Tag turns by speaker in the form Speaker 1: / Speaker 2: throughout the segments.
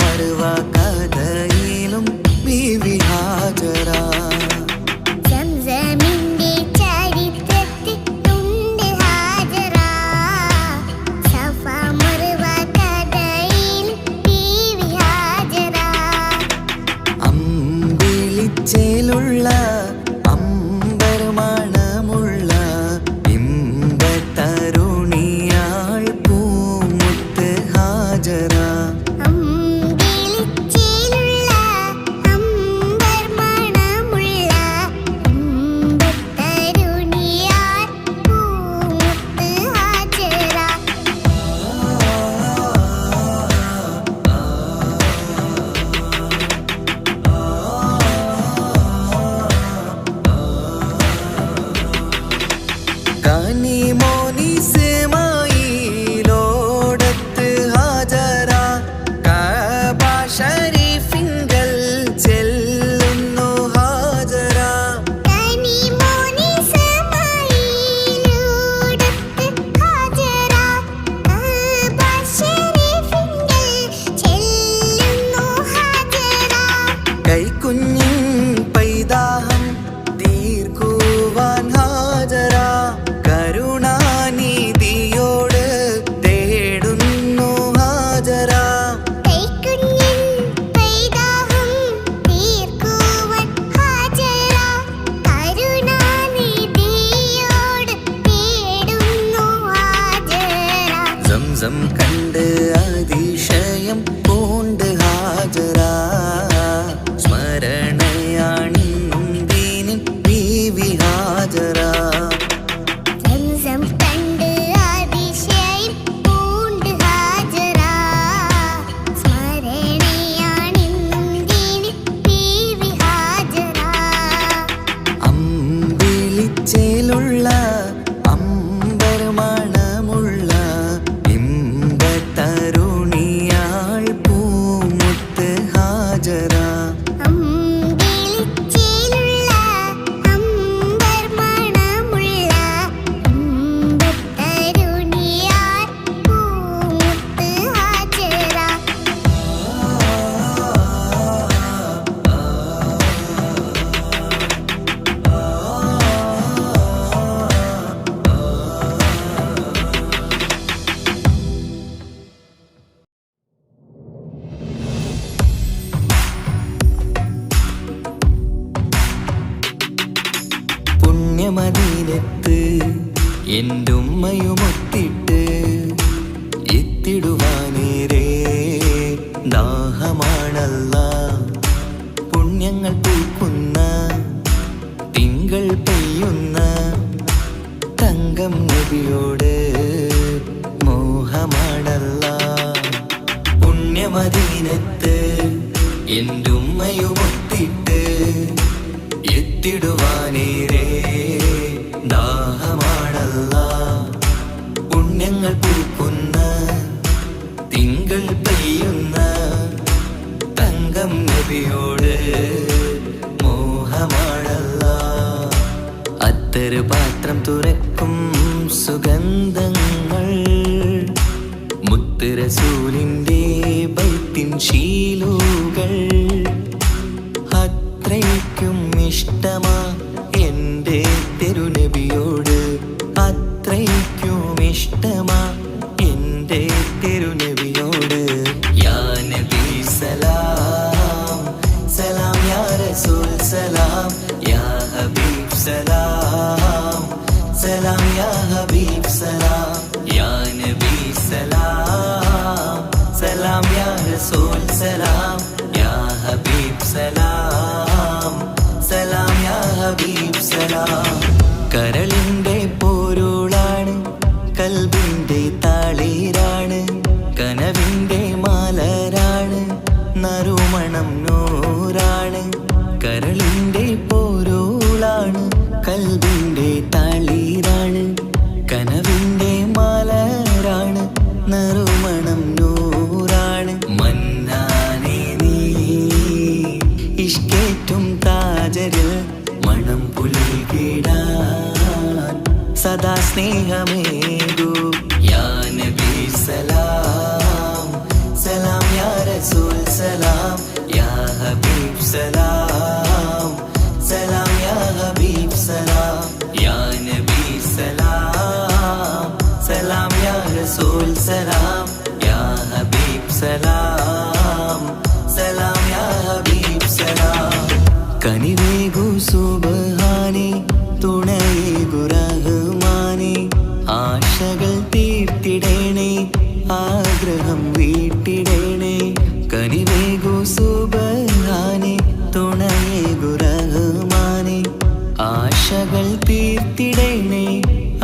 Speaker 1: മറുവ കഥയിലും ബീവി ഹാജറ. അമ്പിളിച്ചേലുള്ള അമ്പർമണമുള്ള ഇമ്പത്തരുണിയാൾ പൂമുത്ത് ഹാജറ. കനിമോനിസമായിലോടത്ത് ഹാജറ. കഅബ ശരീഫിങ്കൽ ചെല്ലുന്നു ഹാജറ. കൈക്കുഞ്ഞിൻ പൈതാഹം തീർക്കുവാൻ ഹാജറ. കരുണാനിധിയോട് തേടുന്നു ഹാജറ. സംസം കണ്ട് അതിശയം പൂണ്ട് ഹാജറ. സ്മരണയാണിന്നും ദീനിൻ ബീവി ഹാജറ. അമ്പിളിച്ചേലുള്ള അമ്പർമണമുള്ള ഇമ്പത്തരുണിയാൾ പൂമുത്ത് ഹാജറ. പുണ്യമദീനത്ത് എന്റുമ്മയുമൊത്തിട്ട് എത്തിടുവാനേരെ ദാഹമാണല്ല. പുണ്യങ്ങൾ പൂക്കുന്ന തിങ്കൾ പെയ്യുന്ന തങ്കം നബിയോട് മോഹമാണല്ല. പുണ്യമദീനത്ത് എന്റുമ്മയുമൊത്തിട്ട് എത്തിടുവാനേരെ ദാഹമാണല്ല. പുണ്യങ്ങൾ പൂക്കുന്ന തിങ്കൾ പെയ്യുന്ന തങ്കം നബിയോട് മോഹമാണല്ല. അത്തറ് പാത്രം തുറക്കും സുഗന്ധങ്ങൾ മുത്ത് റസൂലിന്റെ ബൈത്തിൻ ശീലുകൾ. അത്രയ്ക്കും ഇഷ്ടമാ എൻ്റെ തിരുനബിയോട്. അത്രയ്ക്കും ഇഷ്ടമാ എൻ്റെ തിരുനബിയോട്. യാ നബി സലാം സലാം, യാ റസൂൽ സലാം, യാ ഹബീബ് സലാം സലാം, യാ ഹബീബ് സലാം. യാ നബി സലാം സലാം, യാ റസൂൽ സലാം, യാ ഹബീബ് സലാം സലാം, യാ ഹബീബ് സലാം. കരളിൻ്റെ പോരുളാണ്, കൽബിൻ്റെ താളീരാണ്, കനവിൻ്റെ മാലരാണ്, നറുമണം നൂറാണ്. കരളിൻ്റെ പോരുളാണ്, കൽബിൻ്റെ താളീരാണ്, കനവിൻ്റെ മാലരാണ്, നറുമണം നൂറാണ്. മന്നാനേ നീ ഇഷ്കേറ്റും താജരിൽ മണം പുൽകിടാൻ സദാ സ്നേഹമേകൂ. യാ നബി സലാം സലാം, യാ റസൂൽ സലാം. സലാം യാ ഹബീബ് സലാം സലാം യാ ഹബീബ് സലാം യാ നബി സലാം സലാം യാ റസൂൽ സലാം യാ ഹബീബ് സലാം സലാം യാ ഹബീബ് സലാം കനിവേഗു സുബ്ഹാനേ തുണയേകു റഹ്മാനേ ആശകൾ തീർത്തിടേണേ ആഗ്രഹം വീട്ടിടേണേ കനിവേഗു സുബ്ഹാനേ തുണയേകു റഹ്മാനേ ആശകൾ തീർത്തിടേണേ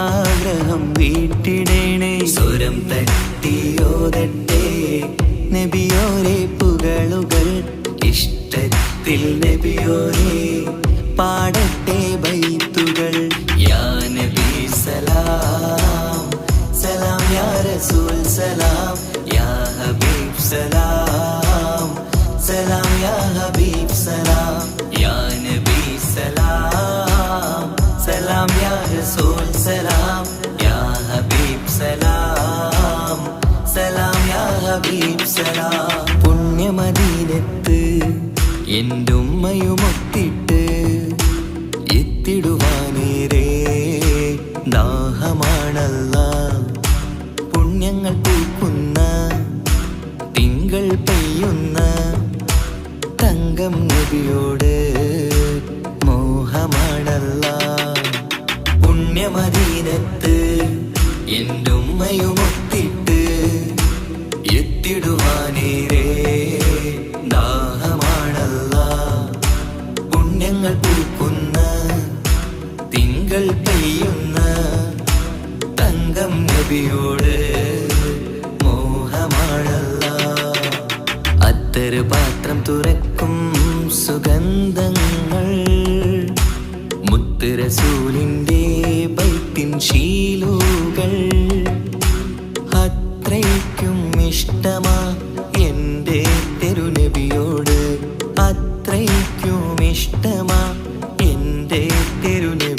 Speaker 1: ആഗ്രഹം വീട്ടിടേണേ സ്വരം തട്ടിയോതട്ടെ നബിയോരെ പുകളുകൾ ഇഷ്ടത്തിൽ നബിയോരെ പാടട്ടെ ബൈത്തുകൾ യാ നബി സലാം സലാം യാ റസൂൽ സലാം യാ ഹബീബ് സലാം സലാം യാ ഹബീബ് സലാം യാ നബി സലാം സലാം യാ റസൂൽ സലാം യാ ഹബീബ് സലാം സലാം യാ ഹബീബ് സലാം പുണ്യമദീനത്ത് എൻ്റെ ഉമ്മയുമൊത്തിട്ട് എത്തിടുവാനേരേ ദാഹമാണല്ലാ പുണ്യങ്ങൾ പൂക്കുന്ന തിങ്കൾ പെയ്യുന്ന തങ്കം നബിയോട് മോഹമാണല്ലാ പുണ്യമദീനത്ത് എൻ്റെ ഉമ്മയുമൊത്തിട്ട് എത്തിടുവാനേരേ ദാഹമാണല്ലാ പുണ്യങ്ങൾ പൂക്കുന്ന തിങ്കൾ പെയ്യുന്ന തങ്കം നബിയോട് മോഹമാണല്ലാ അത്തറ് പാത്രം തുറക്കും സുഗന്ധങ്ങൾ മുത്ത് റസൂലിൻ്റെ ബൈത്തിൻ ശീലുകൾ അത്രയ്ക്കും ഇഷ്ടമാ എൻ്റെ തിരുനബിയോട് അത്രയ്ക്കും ഇഷ്ടമാ എൻ്റെ തിരുനബി